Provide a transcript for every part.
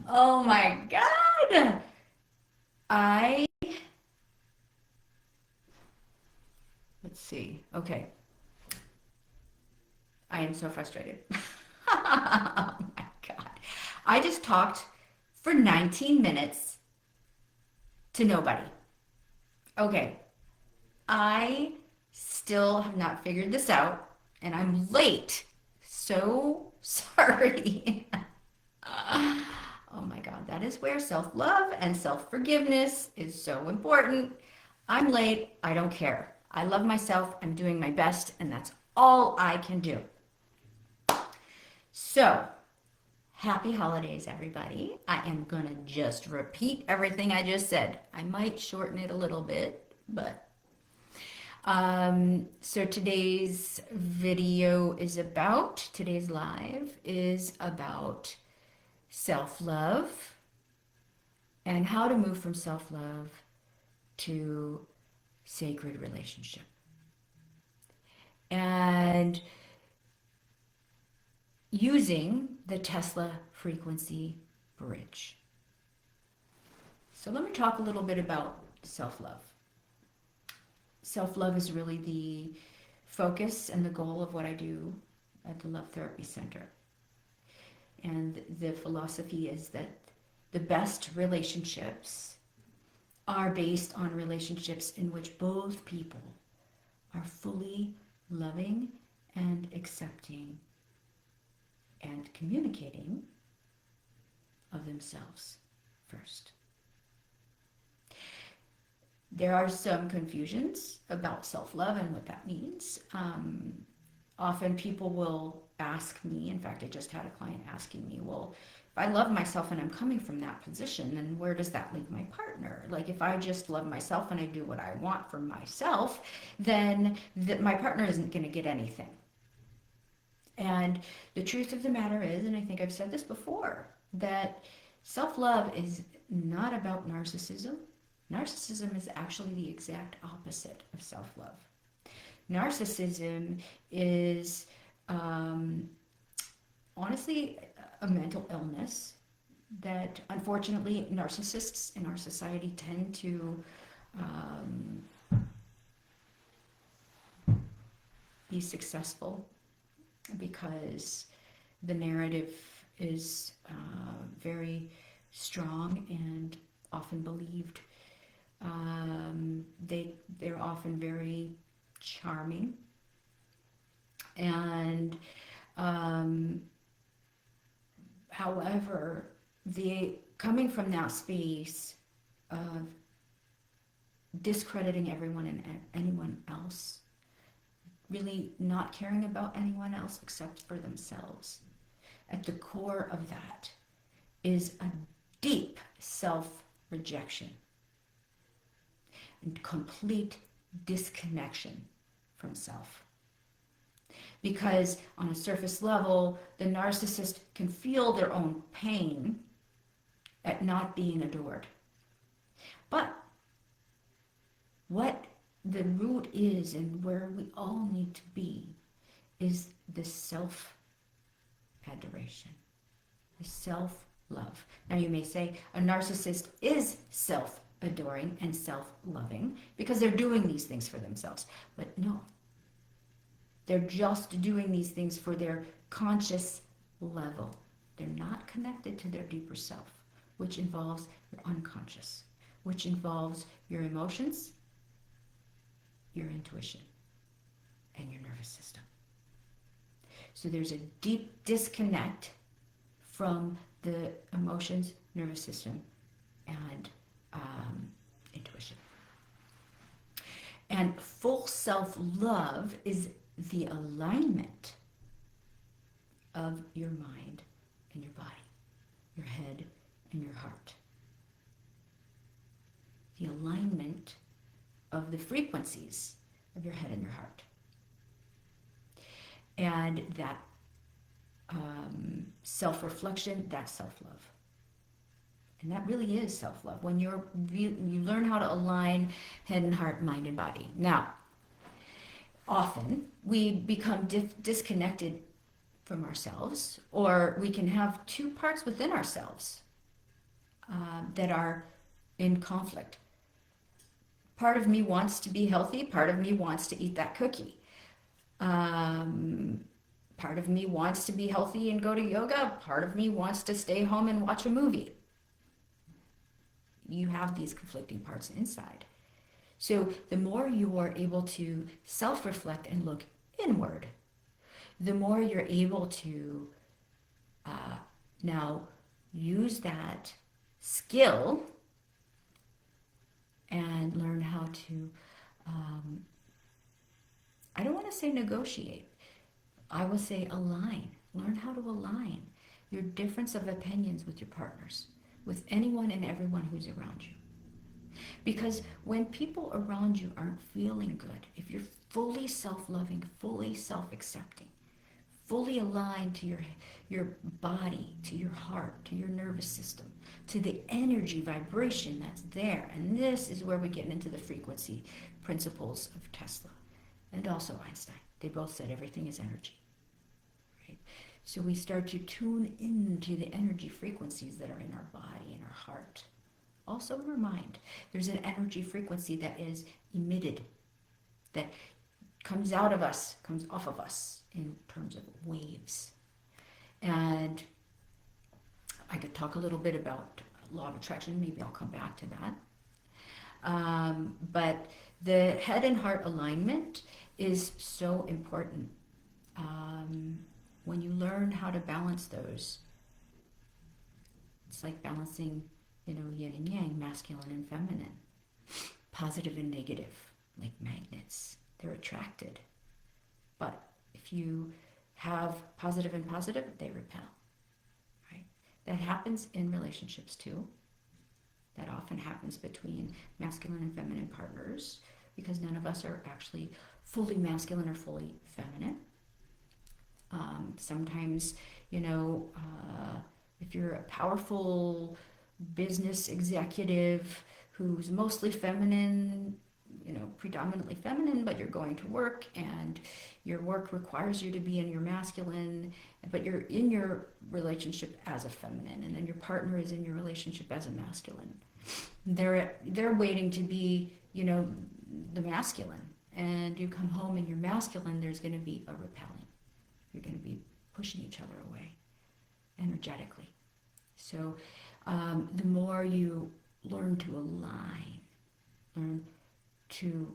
Oh my God. I, let's see. Okay. I am so frustrated. Oh my God. I just talked for 19 minutes to nobody. Okay. I still have not figured this out and I'm late. So sorry. Oh my God, that is where self-love and self-forgiveness is so important. I'm late, I don't care. I love myself, I'm doing my best, and that's all I can do. So, happy holidays, everybody. I am gonna just repeat everything I just said. I might shorten it a little bit, but so today's live is about self-love and how to move from self-love to sacred relationship. And using the Tesla frequency bridge. So let me talk a little bit about self-love. Self-love is really the focus and the goal of what I do at the Love Therapy Center. And the philosophy is that the best relationships are based on relationships in which both people are fully loving and accepting and communicating of themselves first. There are some confusions about self-love and what that means. Often people will ask me, in fact, I just had a client asking me, well, if I love myself and I'm coming from that position, then where does that leave my partner? Like if I just love myself and I do what I want for myself, then my partner isn't going to get anything. And the truth of the matter is, and I think I've said this before, that self-love is not about narcissism. Narcissism is actually the exact opposite of self-love. Narcissism is honestly a mental illness that unfortunately narcissists in our society tend to be successful because the narrative is very strong and often believed. They're often very charming, and however, coming from that space of discrediting everyone and anyone else, really not caring about anyone else except for themselves. At the core of that is a deep self-rejection and complete disconnection from self. Because on a surface level, the narcissist can feel their own pain at not being adored. But what the root is and where we all need to be is the self-adoration, the self-love. Now you may say a narcissist is self-adoring and self-loving because they're doing these things for themselves. But no, they're just doing these things for their conscious level. They're not connected to their deeper self, which involves your unconscious, which involves your emotions, your intuition, and your nervous system. So there's a deep disconnect from the emotions, nervous system, and intuition. And full self-love is the alignment of your mind and your body, your head and your heart. The alignment of the frequencies of your head and your heart. And that self-reflection, that's self-love. And that really is self-love, when you learn how to align head and heart, mind and body. Now, often we become disconnected from ourselves, or we can have two parts within ourselves that are in conflict. Part of me wants to be healthy, part of me wants to eat that cookie. Um, Part of me wants to be healthy and go to yoga, part of me wants to stay home and watch a movie. You have these conflicting parts inside. So the more you are able to self-reflect and look inward, the more you're able to now use that skill and learn how to, I don't want to say negotiate, I will say align. Learn how to align your difference of opinions with your partners, with anyone and everyone who's around you. Because when people around you aren't feeling good, if you're fully self-loving, fully self-accepting, fully aligned to your body, to your heart, to your nervous system, to the energy vibration that's there. And this is where we get into the frequency principles of Tesla and also Einstein. They both said everything is energy. Right? So we start to tune into the energy frequencies that are in our body and our heart. Also in our mind, there's an energy frequency that is emitted, that comes out of us, comes off of us in terms of waves. And I could talk a little bit about law of attraction. Maybe I'll come back to that. But the head and heart alignment is so important. When you learn how to balance those, it's like balancing, yin and yang, masculine and feminine, positive and negative, like magnets. They're attracted. But if you have positive and positive, they repel. Right? That happens in relationships too. That often happens between masculine and feminine partners, because none of us are actually fully masculine or fully feminine. Sometimes, if you're a powerful business executive who's mostly feminine, predominantly feminine, but you're going to work and your work requires you to be in your masculine, but you're in your relationship as a feminine, and then your partner is in your relationship as a masculine. They're waiting to be, the masculine, and you come home and you're masculine, there's going to be a repelling. You're going to be pushing each other away energetically. So the more you learn to align, learn to,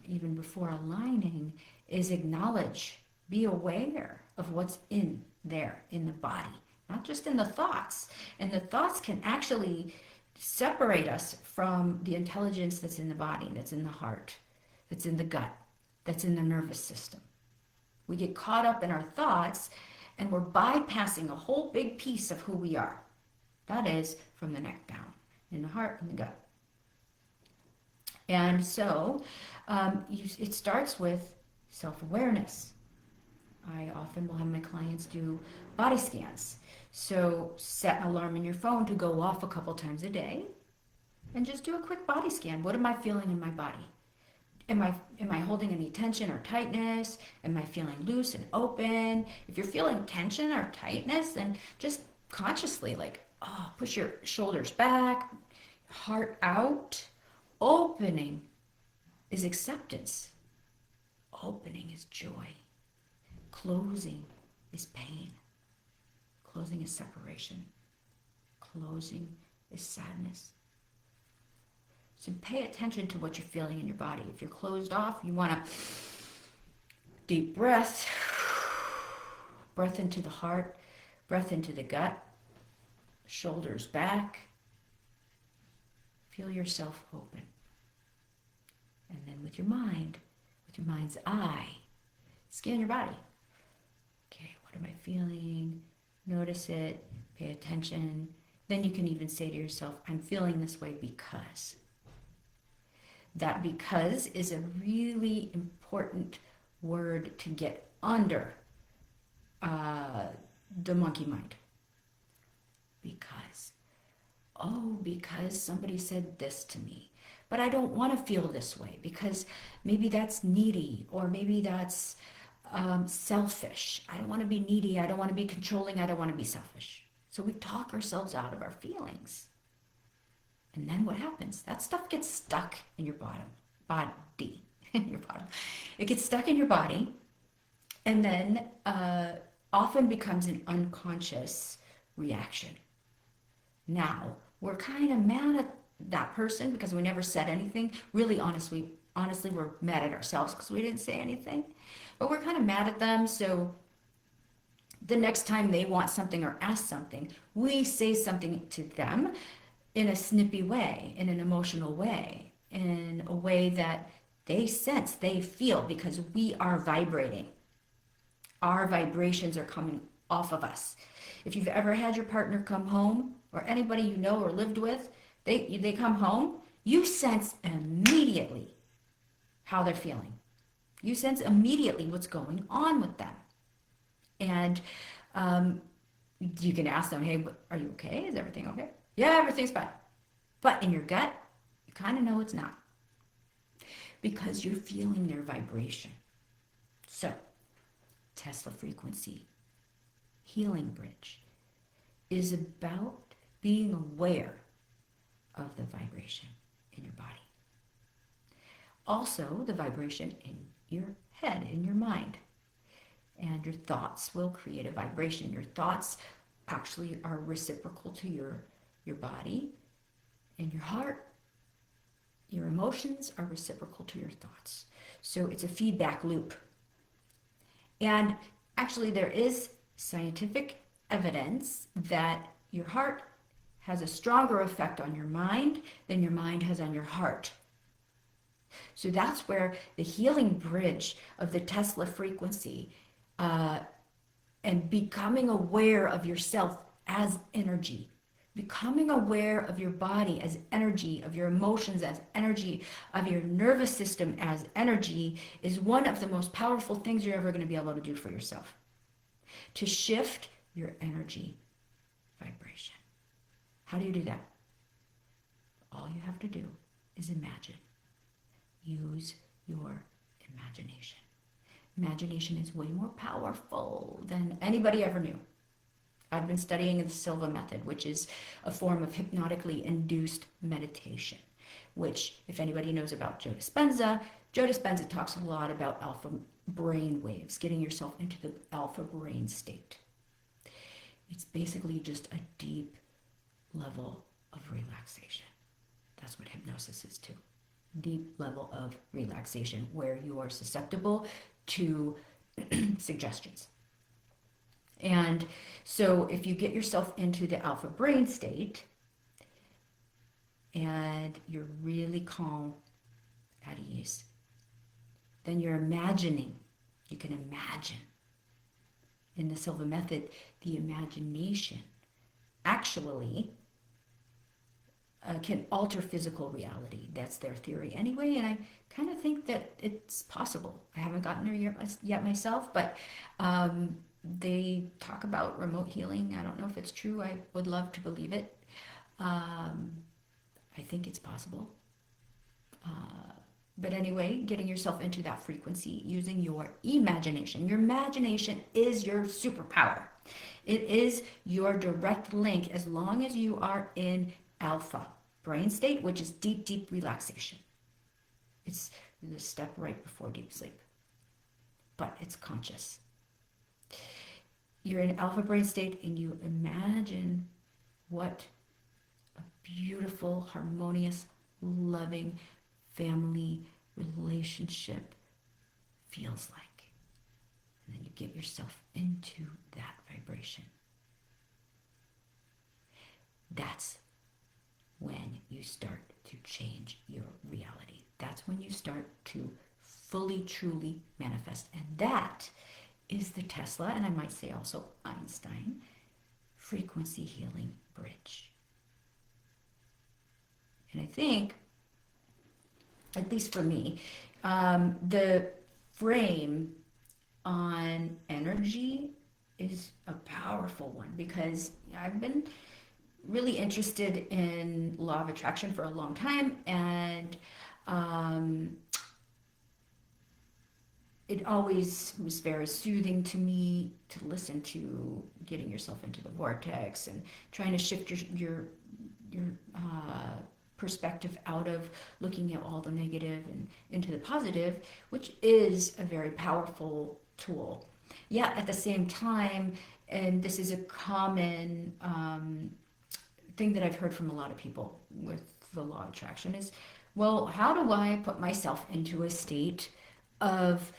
even before aligning, is acknowledge, be aware of what's in there, in the body, not just in the thoughts. And the thoughts can actually separate us from the intelligence that's in the body, that's in the heart, that's in the gut, that's in the nervous system. We get caught up in our thoughts and we're bypassing a whole big piece of who we are. That is from the neck down, in the heart and the gut. And so it starts with self-awareness. I often will have my clients do body scans. So set an alarm in your phone to go off a couple times a day and just do a quick body scan. What am I feeling in my body? Am I holding any tension or tightness? Am I feeling loose and open? If you're feeling tension or tightness, then just consciously push your shoulders back, heart out. Opening is acceptance. Opening is joy. Closing is pain. Closing is separation. Closing is sadness. So pay attention to what you're feeling in your body. If you're closed off, you want to deep breath. Breath into the heart, breath into the gut, shoulders back. Feel yourself open. And then with your mind's eye, scan your body. Okay, what am I feeling? Notice it, pay attention. Then you can even say to yourself, I'm feeling this way because. That because is a really important word to get under the monkey mind. Because. Oh, because somebody said this to me. But I don't want to feel this way because maybe that's needy, or maybe that's selfish. I don't want to be needy. I don't want to be controlling. I don't want to be selfish. So we talk ourselves out of our feelings. And then what happens? That stuff gets stuck in your body, in your bottom. It gets stuck in your body, and then often becomes an unconscious reaction. Now, we're kind of mad at that person because we never said anything. Really, honestly, we're mad at ourselves because we didn't say anything. But we're kind of mad at them, so the next time they want something or ask something, we say something to them in a snippy way, in an emotional way, in a way that they sense, they feel, because we are vibrating. Our vibrations are coming off of us. If you've ever had your partner come home, or anybody you know or lived with, they come home, you sense immediately how they're feeling. You sense immediately what's going on with them. And you can ask them, hey, are you okay? Is everything okay? Yeah, everything's fine. But in your gut, you kind of know it's not, because you're feeling their vibration. So, Tesla frequency healing bridge is about being aware of the vibration in your body. Also, the vibration in your head, in your mind. And your thoughts will create a vibration. Your thoughts actually are reciprocal to your body and your heart. Your emotions are reciprocal to your thoughts. So it's a feedback loop. And actually, there is scientific evidence that your heart has a stronger effect on your mind than your mind has on your heart. So that's where the healing bridge of the Tesla frequency and becoming aware of yourself as energy, becoming aware of your body as energy, of your emotions as energy, of your nervous system as energy, is one of the most powerful things you're ever going to be able to do for yourself. To shift your energy vibration. How do you do that? All you have to do is imagine. Use your imagination. Imagination is way more powerful than anybody ever knew. I've been studying the Silva method, which is a form of hypnotically induced meditation, which, if anybody knows about Joe Dispenza talks a lot about alpha brain waves, getting yourself into the alpha brain state. It's basically just a deep level of relaxation. That's what hypnosis is too. Deep level of relaxation where you are susceptible to suggestions. And so if you get yourself into the alpha brain state and you're really calm, at ease, then you're imagining. You can imagine. In the Silva method, the imagination actually can alter physical reality. That's their theory anyway, and I kind of think that it's possible. I haven't gotten there yet myself, but they talk about remote healing. I don't know if it's true. I would love to believe it. I think it's possible. But anyway, getting yourself into that frequency using your imagination. Your imagination is your superpower. It is your direct link as long as you are in alpha brain state, which is deep, deep relaxation. It's the step right before deep sleep, but it's conscious. You're in alpha brain state and you imagine what a beautiful, harmonious, loving family relationship feels like. And then you get yourself into that vibration. That's when you start to change your reality. That's when you start to fully, truly manifest. And that is the Tesla, and I might say also Einstein, frequency healing bridge. And I think, at least for me, the frame on energy is a powerful one, because I've been really interested in law of attraction for a long time, and it always was very soothing to me to listen to getting yourself into the vortex and trying to shift your perspective out of looking at all the negative and into the positive, which is a very powerful tool. Yeah, at the same time, and this is a common thing that I've heard from a lot of people with the law of attraction is, well, how do I put myself into a state of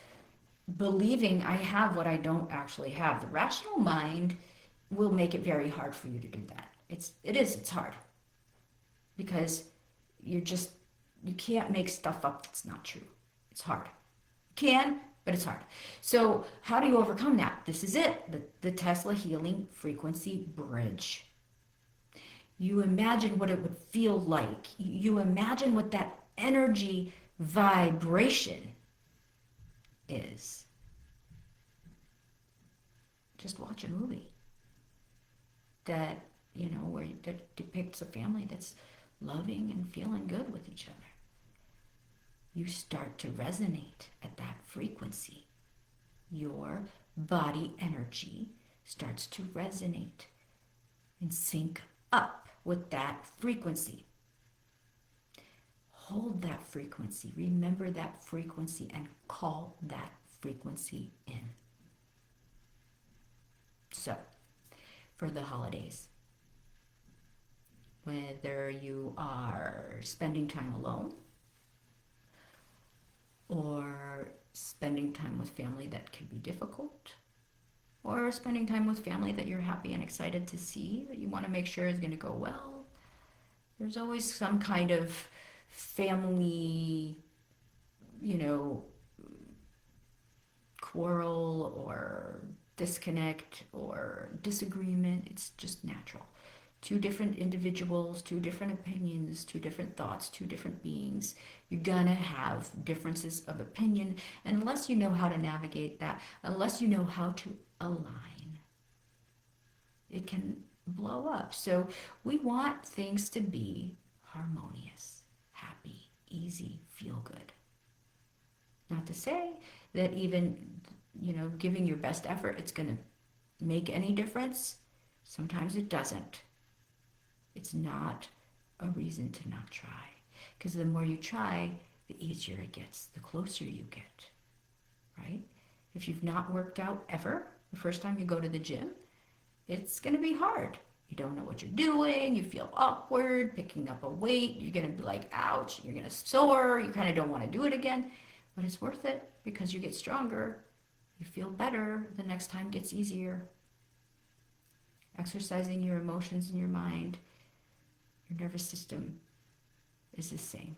believing I have what I don't actually have? The rational mind will make it very hard for you to do that. It's hard because you're just you can't make stuff up that's not true. It's hard. You can, but it's hard. So how do you overcome that? This is it, the Tesla healing frequency bridge. You imagine what it would feel like. You imagine what that energy vibration is. Just watch a movie that, that depicts a family that's loving and feeling good with each other. You start to resonate at that frequency. Your body energy starts to resonate and sync up with that frequency. Hold that frequency. Remember that frequency and call that frequency in. So, for the holidays, whether you are spending time alone or spending time with family that can be difficult, or spending time with family that you're happy and excited to see, that you want to make sure is going to go well. There's always some kind of family, quarrel or disconnect or disagreement. It's just natural. Two different individuals, two different opinions, two different thoughts, two different beings. You're gonna have differences of opinion, and unless you know how to navigate that, unless you know how to align, it can blow up. So we want things to be harmonious, happy, easy, feel good. Not to say that even, giving your best effort, it's gonna make any difference. Sometimes it doesn't. It's not a reason to not try. Because the more you try, the easier it gets, the closer you get, right? If you've not worked out ever, the first time you go to the gym, it's going to be hard. You don't know what you're doing, you feel awkward, picking up a weight, you're going to be like, ouch, you're going to sore, you kind of don't want to do it again. But it's worth it because you get stronger, you feel better, the next time gets easier. Exercising your emotions and your mind, your nervous system is the same.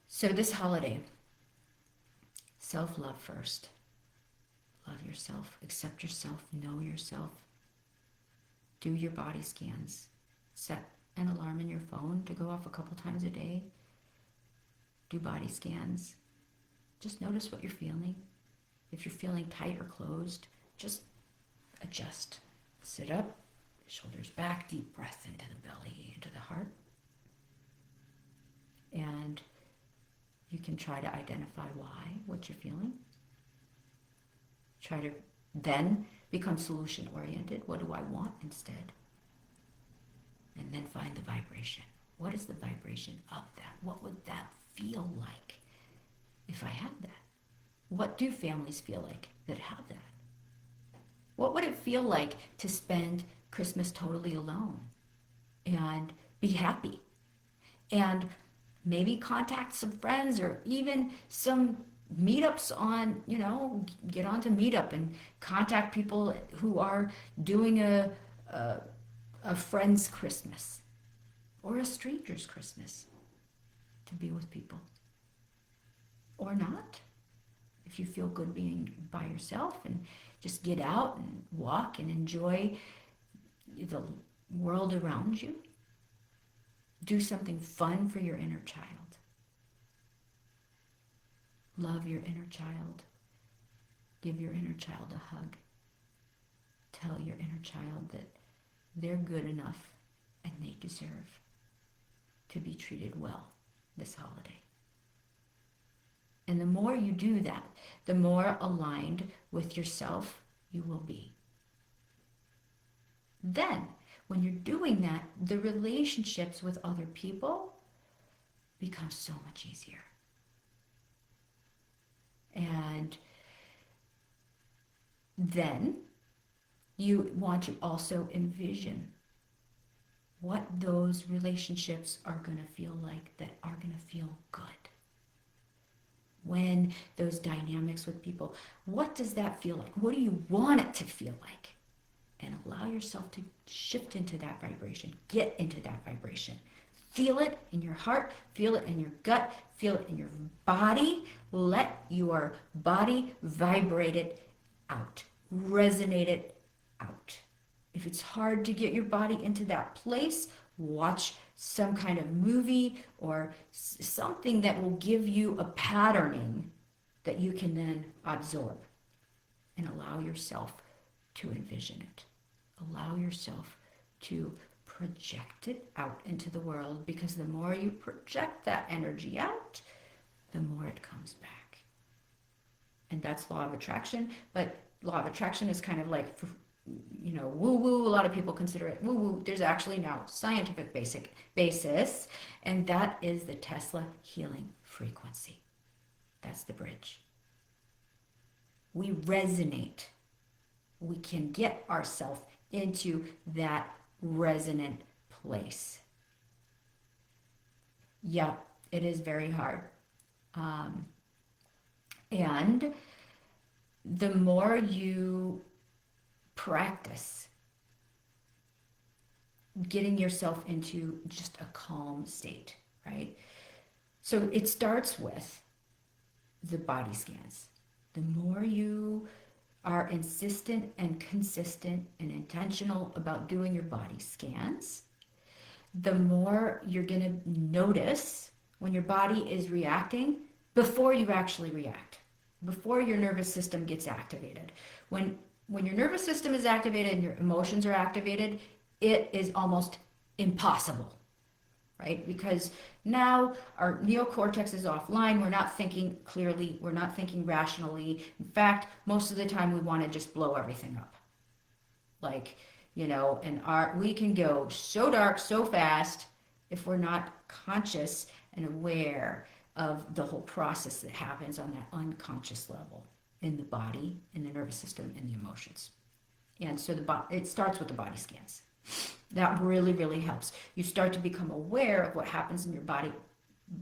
So this holiday, self-love first. Love yourself, accept yourself, know yourself. Do your body scans. Set an alarm in your phone to go off a couple times a day. Do body scans. Just notice what you're feeling. If you're feeling tight or closed, just adjust. Sit up. Shoulders back, deep breath into the belly, into the heart. And you can try to identify what you're feeling. Try to then become solution oriented. What do I want instead? And then find the vibration. What is the vibration of that? What would that feel like if I had that? What do families feel like that have that? What would it feel like to spend Christmas totally alone and be happy? And maybe contact some friends or even some meetups on, get onto Meetup and contact people who are doing a friend's Christmas or a stranger's Christmas to be with people. Or not. If you feel good being by yourself, and just get out and walk and enjoy the world around you. Do something fun for your inner child. Love your inner child. Give your inner child a hug. Tell your inner child that they're good enough and they deserve to be treated well this holiday. And the more you do that, the more aligned with yourself you will be. Then, when you're doing that, the relationships with other people become so much easier. And then you want to also envision what those relationships are going to feel like that are going to feel good. When those dynamics with people, what does that feel like? What do you want it to feel like? And allow yourself to shift into that vibration, get into that vibration. Feel it in your heart, feel it in your gut, feel it in your body. Let your body vibrate it out, resonate it out. If it's hard to get your body into that place, watch some kind of movie or something that will give you a patterning that you can then absorb, and allow yourself to envision it. Allow yourself to project it out into the world, because the more you project that energy out, the more it comes back. And that's law of attraction, but law of attraction is kind of like, woo-woo. A lot of people consider it woo-woo. There's actually now scientific basis, and that is the Tesla healing frequency. That's the bridge. We resonate. We can get ourselves into that resonant place. Yeah, it is very hard. And the more you practice getting yourself into just a calm state, right? So it starts with the body scans. The more you are insistent and consistent and intentional about doing your body scans, the more you're going to notice when your body is reacting before you actually react, before your nervous system gets activated. When your nervous system is activated and your emotions are activated, it is almost impossible, right? Because now our neocortex is offline. We're not thinking clearly. We're not thinking rationally. In fact, most of the time we want to just blow everything up. And we can go so dark so fast if we're not conscious and aware of the whole process that happens on that unconscious level in the body, in the nervous system, and the emotions. And so it starts with the body scans. That really, really helps. You start to become aware of what happens in your body,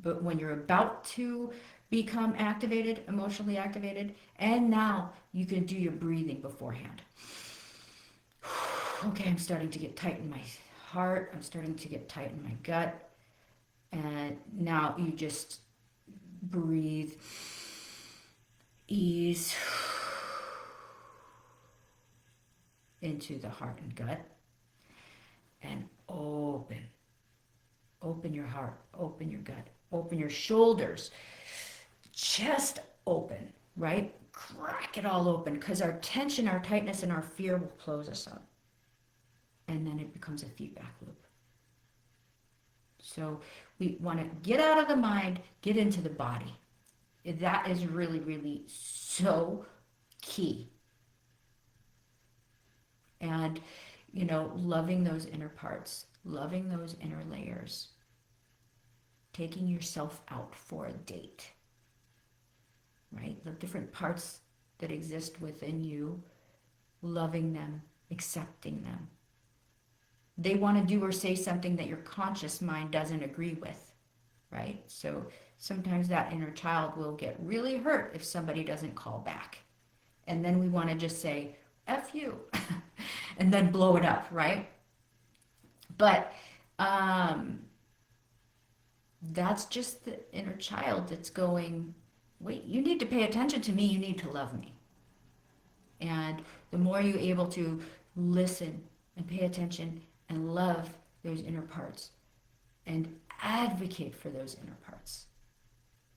but when you're about to become activated, emotionally activated, and now you can do your breathing beforehand. Okay, I'm starting to get tight in my heart. I'm starting to get tight in my gut. And now you just breathe, ease into the heart and gut, and open your heart, open your gut, open your shoulders, chest open, right? Crack it all open, because our tension, our tightness, and our fear will close us up. And then it becomes a feedback loop. So we want to get out of the mind, get into the body. That is really, really so key. And, loving those inner parts, loving those inner layers, taking yourself out for a date, right? The different parts that exist within you, loving them, accepting them. They want to do or say something that your conscious mind doesn't agree with, right? So sometimes that inner child will get really hurt if somebody doesn't call back. And then we want to just say, F you, and then blow it up, right? But that's just the inner child that's going, wait, you need to pay attention to me, you need to love me. And the more you're able to listen and pay attention and love those inner parts and advocate for those inner parts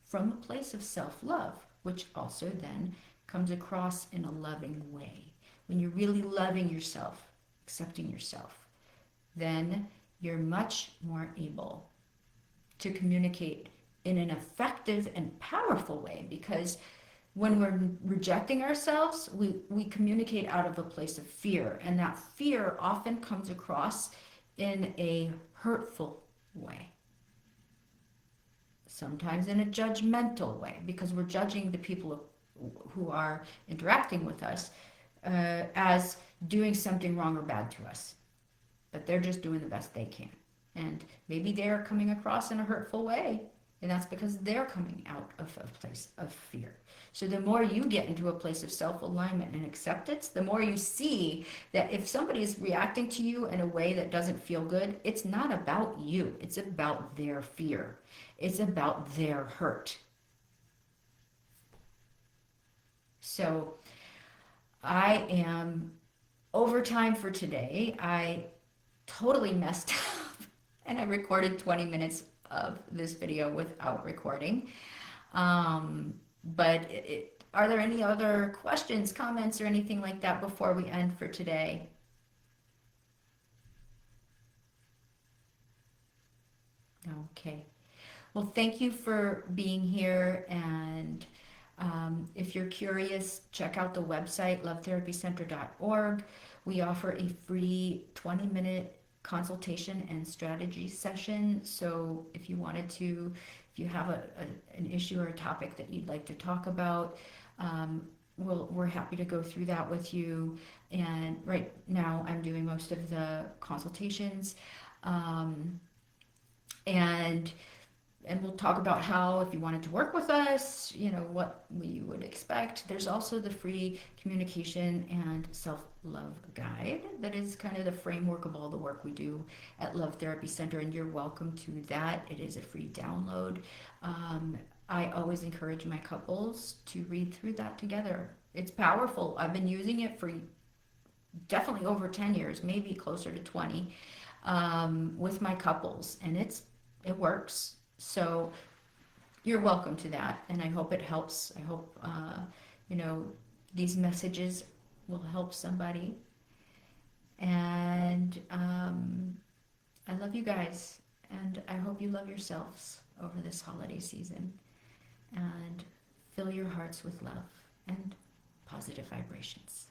from a place of self-love, which also then comes across in a loving way. When you're really loving yourself, accepting yourself, then you're much more able to communicate in an effective and powerful way, because when we're rejecting ourselves, we communicate out of a place of fear, and that fear often comes across in a hurtful way, sometimes in a judgmental way, because we're judging the people who are interacting with us as doing something wrong or bad to us, but they're just doing the best they can. And maybe they're coming across in a hurtful way, and that's because they're coming out of a place of fear. So the more you get into a place of self-alignment and acceptance, the more you see that if somebody is reacting to you in a way that doesn't feel good, it's not about you. It's about their fear. It's about their hurt. So I am over time for today. I totally messed up and I recorded 20 minutes of this video without recording. But are there any other questions, comments, or anything like that before we end for today? Okay. Well, thank you for being here. And if you're curious, check out the website, lovetherapycenter.org. We offer a free 20-minute consultation and strategy session. So if you wanted to, if you have an issue or a topic that you'd like to talk about, we're happy to go through that with you. And right now I'm doing most of the consultations. And we'll talk about how, if you wanted to work with us, what we would expect. There's also the free communication and self-love guide that is kind of the framework of all the work we do at Love Therapy Center, and you're welcome to that. It is a free download. I always encourage my couples to read through that together. It's powerful. I've been using it for definitely over 10 years, maybe closer to 20, with my couples, and it works. So you're welcome to that, and I hope it helps. I hope these messages will help somebody. And I love you guys, and I hope you love yourselves over this holiday season, and fill your hearts with love and positive vibrations.